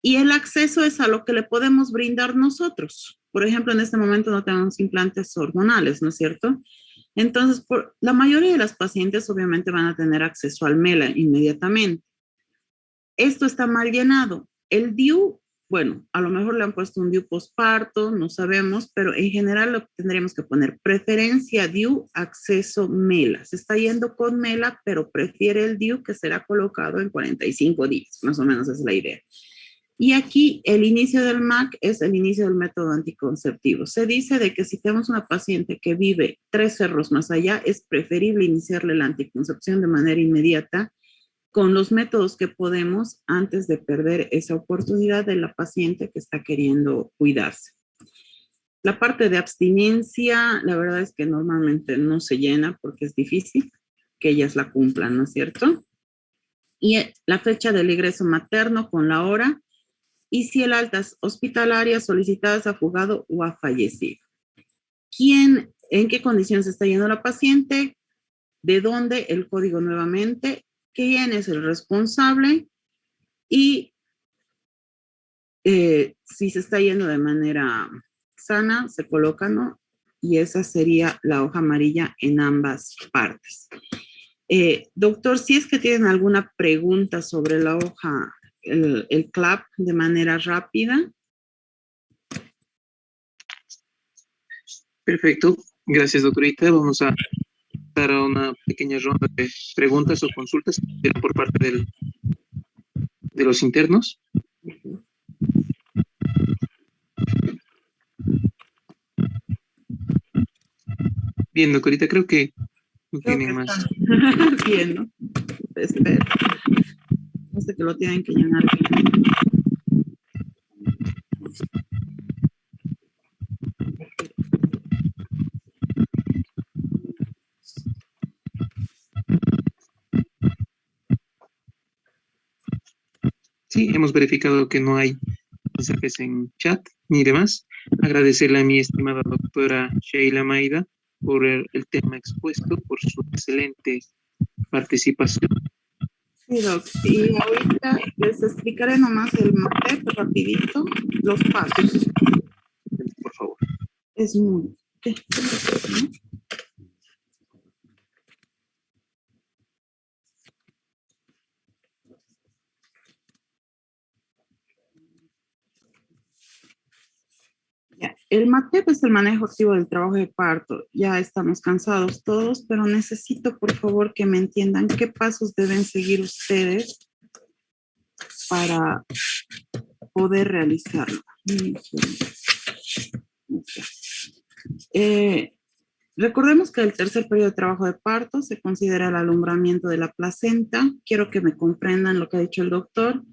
Y el acceso es a lo que le podemos brindar nosotros. Por ejemplo, en este momento no tenemos implantes hormonales, ¿no es cierto? Entonces, la mayoría de las pacientes obviamente van a tener acceso al MELA inmediatamente. Esto está mal llenado. El DIU, bueno, a lo mejor le han puesto un DIU posparto, no sabemos, pero en general lo tendríamos que poner preferencia DIU, acceso MELA. Se está yendo con MELA, pero prefiere el DIU que será colocado en 45 días, más o menos es la idea. Y aquí el inicio del MAC es el inicio del método anticonceptivo. Se dice de que si tenemos una paciente que vive 3 cerros más allá, es preferible iniciarle la anticoncepción de manera inmediata con los métodos que podemos antes de perder esa oportunidad de la paciente que está queriendo cuidarse. La parte de abstinencia, la verdad es que normalmente no se llena porque es difícil que ellas la cumplan, ¿no es cierto? Y la fecha del egreso materno con la hora, y si el alta hospitalaria solicitada ha fugado o ha fallecido. ¿Quién, en qué condiciones está yendo la paciente? ¿De dónde? El código nuevamente. ¿Quién es el responsable? Y si se está yendo de manera sana, se coloca, ¿no? Y esa sería la hoja amarilla en ambas partes. Doctor, si es que tienen alguna pregunta sobre la hoja, el CLAP de manera rápida. Perfecto. Gracias, doctorita. Vamos a dar a una pequeña ronda de preguntas o consultas por parte de los internos. Bien, doctorita, creo que no tienen más. Bien, ¿no? Espero. No sé que lo tienen que llenar bien. Sí, hemos verificado que no hay mensajes en chat ni demás. Agradecerle a mi estimada doctora Sheila Maida por el tema expuesto, por su excelente participación. Sí, doc. Y ahorita les explicaré nomás el MATEP rapidito, los pasos. Por favor. Es muy... ¿qué? Ya. El MATEP es el manejo activo del trabajo de parto. Ya estamos cansados todos, pero necesito por favor que me entiendan qué pasos deben seguir ustedes para poder realizarlo. Recordemos que el tercer periodo de trabajo de parto se considera el alumbramiento de la placenta. Quiero que me comprendan lo que ha dicho el doctor.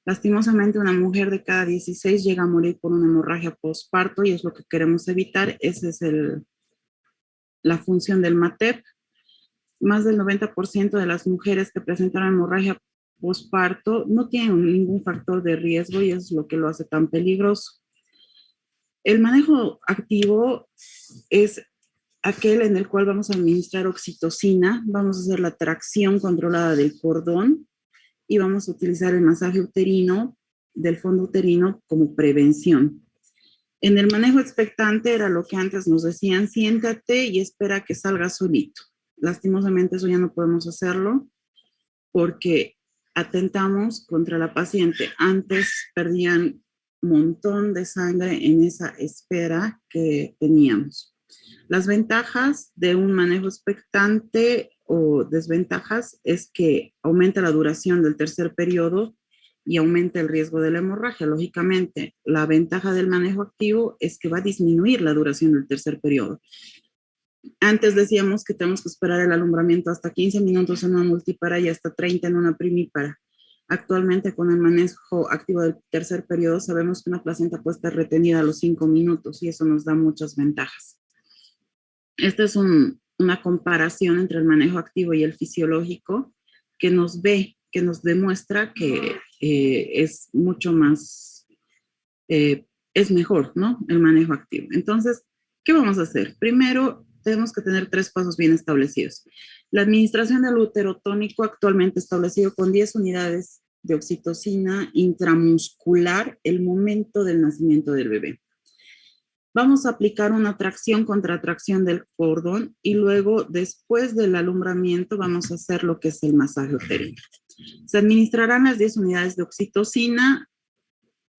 Lastimosamente, una mujer de cada 16 llega a morir por una hemorragia postparto y es lo que queremos evitar. Esa es la función del MATEP. Más del 90% de las mujeres que presentan hemorragia postparto no tienen ningún factor de riesgo y es lo que lo hace tan peligroso. El manejo activo es aquel en el cual vamos a administrar oxitocina, vamos a hacer la tracción controlada del cordón y vamos a utilizar el masaje uterino del fondo uterino como prevención. En el manejo expectante era lo que antes nos decían, siéntate y espera que salga solito. Lastimosamente eso ya no podemos hacerlo porque atentamos contra la paciente. Antes perdían un montón de sangre en esa espera que teníamos. Las ventajas de un manejo expectante o desventajas es que aumenta la duración del tercer periodo y aumenta el riesgo de la hemorragia. Lógicamente, la ventaja del manejo activo es que va a disminuir la duración del tercer periodo. Antes decíamos que tenemos que esperar el alumbramiento hasta 15 minutos en una multípara y hasta 30 en una primípara. Actualmente, con el manejo activo del tercer periodo, sabemos que una placenta puede estar retenida a los 5 minutos y eso nos da muchas ventajas. Esta es una comparación entre el manejo activo y el fisiológico que nos demuestra que es mucho más, es mejor, ¿no? El manejo activo. Entonces, ¿qué vamos a hacer? Primero, tenemos que tener 3 pasos bien establecidos. La administración del útero tónico actualmente establecido con 10 unidades de oxitocina intramuscular el momento del nacimiento del bebé. Vamos a aplicar una tracción contra tracción del cordón y luego, después del alumbramiento, vamos a hacer lo que es el masaje uterino. Se administrarán las 10 unidades de oxitocina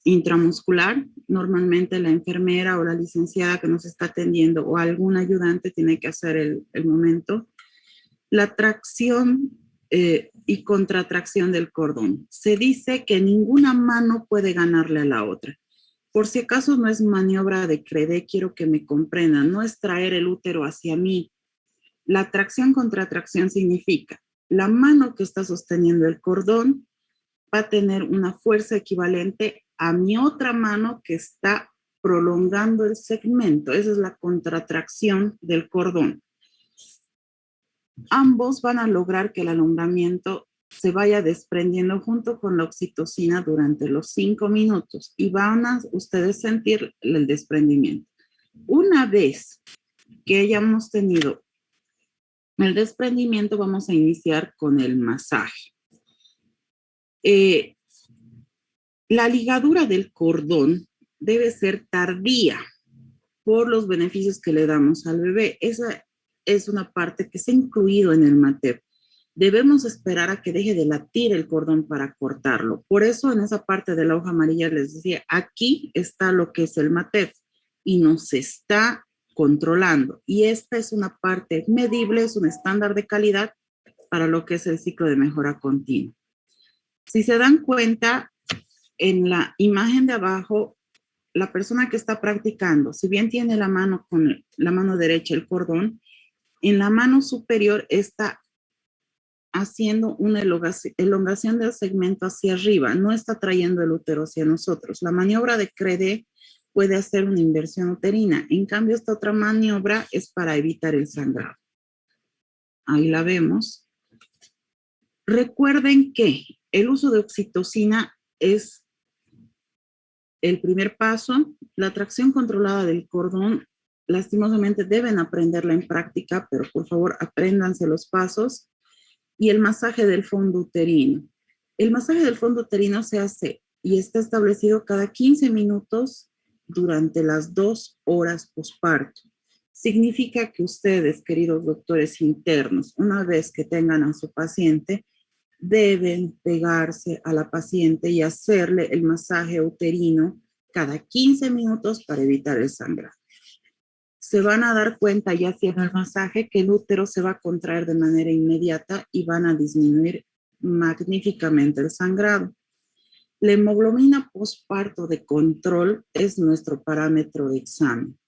intramuscular. Normalmente la enfermera o la licenciada que nos está atendiendo o algún ayudante tiene que hacer el momento. La tracción y contratracción del cordón. Se dice que ninguna mano puede ganarle a la otra. Por si acaso no es maniobra de Credé, quiero que me comprendan, no es traer el útero hacia mí. La tracción contra tracción significa la mano que está sosteniendo el cordón va a tener una fuerza equivalente a mi otra mano que está prolongando el segmento. Esa es la contratracción del cordón. Ambos van a lograr que el alumbramiento se vaya desprendiendo junto con la oxitocina durante los 5 minutos y van a ustedes sentir el desprendimiento. Una vez que hayamos tenido el desprendimiento, vamos a iniciar con el masaje. La ligadura del cordón debe ser tardía por los beneficios que le damos al bebé. Esa es una parte que se ha incluido en el MATEP. Debemos esperar a que deje de latir el cordón para cortarlo. Por eso en esa parte de la hoja amarilla les decía, aquí está lo que es el MATEP y nos está controlando. Y esta es una parte medible, es un estándar de calidad para lo que es el ciclo de mejora continua. Si se dan cuenta, en la imagen de abajo, la persona que está practicando, si bien tiene la mano con la mano derecha el cordón, en la mano superior está haciendo una elongación del segmento hacia arriba, no está trayendo el útero hacia nosotros. La maniobra de Credé puede hacer una inversión uterina. En cambio, esta otra maniobra es para evitar el sangrado. Ahí la vemos. Recuerden que el uso de oxitocina es el primer paso. La tracción controlada del cordón, lastimosamente deben aprenderla en práctica, pero por favor apréndanse los pasos. Y el masaje del fondo uterino. El masaje del fondo uterino se hace y está establecido cada 15 minutos durante las 2 horas posparto. Significa que ustedes, queridos doctores internos, una vez que tengan a su paciente, deben pegarse a la paciente y hacerle el masaje uterino cada 15 minutos para evitar el sangrado. Se van a dar cuenta ya haciendo el masaje que el útero se va a contraer de manera inmediata y van a disminuir magníficamente el sangrado. La hemoglobina posparto de control es nuestro parámetro de examen.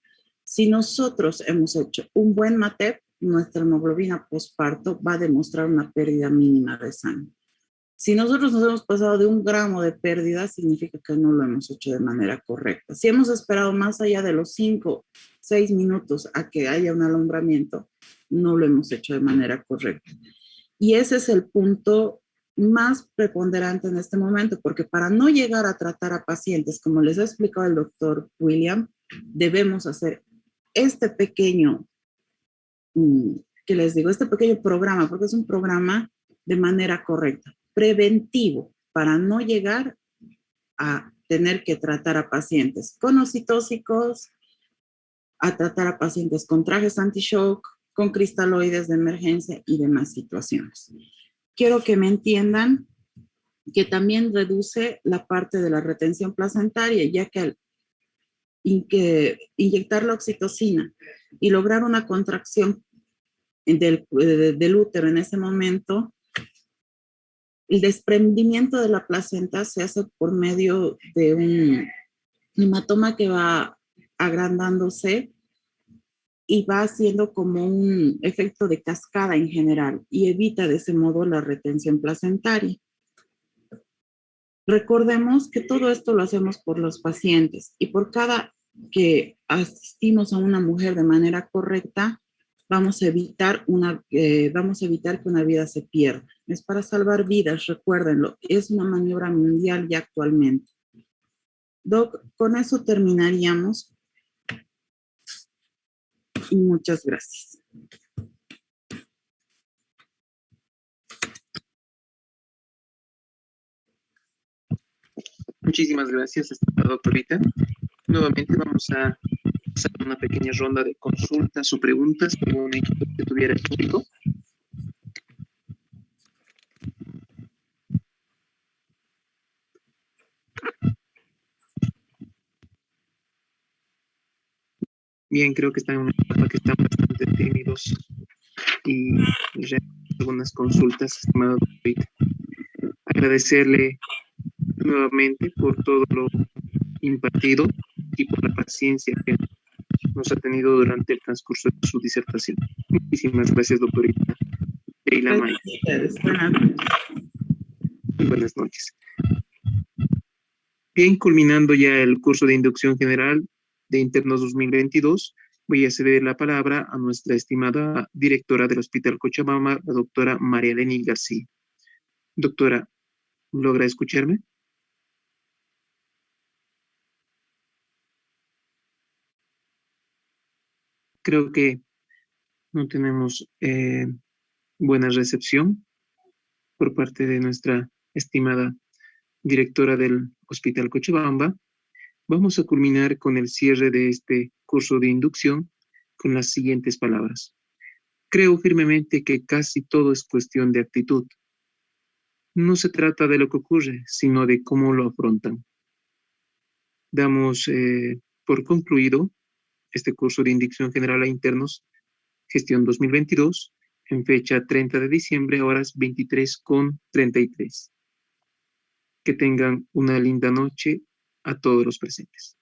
Si nosotros hemos hecho un buen MATEP, nuestra hemoglobina posparto va a demostrar una pérdida mínima de sangre. Si nosotros nos hemos pasado de 1 gramo de pérdida, significa que no lo hemos hecho de manera correcta. Si hemos esperado más allá de los 5, 6 minutos a que haya un alumbramiento, no lo hemos hecho de manera correcta. Y ese es el punto más preponderante en este momento, porque para no llegar a tratar a pacientes, como les ha explicado el doctor William, debemos hacer este pequeño, ¿qué les digo? Este pequeño programa, porque es un programa de manera correcta, preventivo, para no llegar a tener que tratar a pacientes con ocitóxicos, a tratar a pacientes con trajes anti-shock, con cristaloides de emergencia y demás situaciones. Quiero que me entiendan que también reduce la parte de la retención placentaria, ya que al inyectar la oxitocina y lograr una contracción del útero en ese momento, el desprendimiento de la placenta se hace por medio de un hematoma que va agrandándose y va haciendo como un efecto de cascada en general y evita de ese modo la retención placentaria. Recordemos que todo esto lo hacemos por los pacientes y por cada que asistimos a una mujer de manera correcta, vamos a evitar que una vida se pierda. Es para salvar vidas, recuérdenlo. Es una maniobra mundial ya actualmente. Doc, con eso terminaríamos. Y muchas gracias. Muchísimas gracias, doctorita. Nuevamente vamos a pasar una pequeña ronda de consultas o preguntas según que tuviera el público. Bien, creo que están en una etapa que están bastante tímidos y algunas consultas, estimado doctor. Agradecerle nuevamente por todo lo impartido y por la paciencia que nos ha tenido durante el transcurso de su disertación. Muchísimas gracias, doctorita Sheila May. Buenas noches. Muy buenas noches. Bien, culminando ya el curso de inducción general de internos 2022, voy a ceder la palabra a nuestra estimada directora del Hospital Cochabamba, la doctora María Eleni García. Doctora, ¿logra escucharme? Creo que no tenemos buena recepción por parte de nuestra estimada directora del Hospital Cochabamba. Vamos a culminar con el cierre de este curso de inducción con las siguientes palabras. Creo firmemente que casi todo es cuestión de actitud. No se trata de lo que ocurre, sino de cómo lo afrontan. Damos por concluido este curso de inducción general a internos, gestión 2022, en fecha 30 de diciembre, horas 23:33. Que tengan una linda noche a todos los presentes.